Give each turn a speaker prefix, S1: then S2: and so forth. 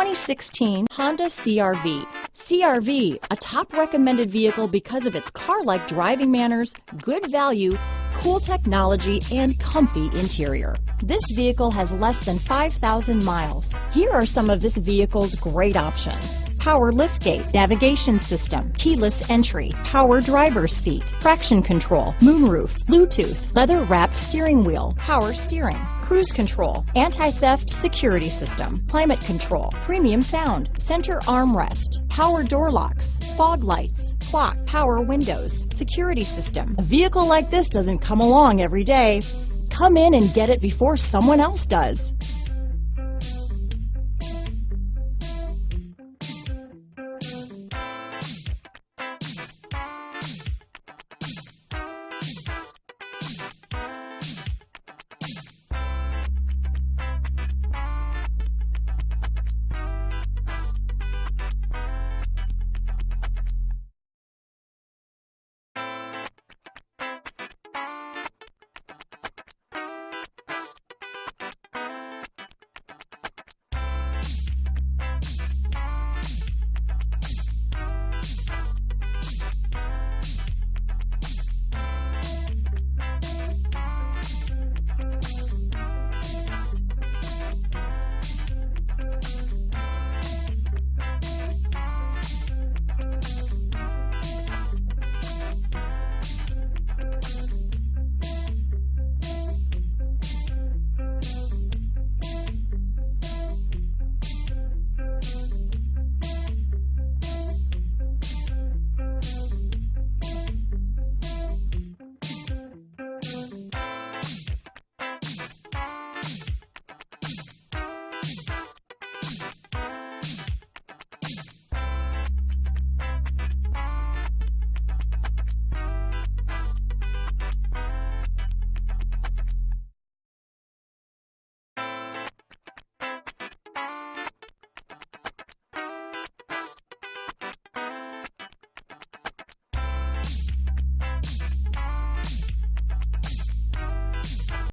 S1: 2016 Honda CR-V. CR-V, a top recommended vehicle because of its car-like driving manners, good value, cool technology, and comfy interior. This vehicle has less than 5,000 miles. Here are some of this vehicle's great options: power liftgate, navigation system, keyless entry, power driver's seat, traction control, moonroof, Bluetooth, leather-wrapped steering wheel, power steering, cruise control, anti-theft security system, climate control, premium sound, center armrest, power door locks, fog lights, clock, power windows, security system. A vehicle like this doesn't come along every day. Come in and get it before someone else does.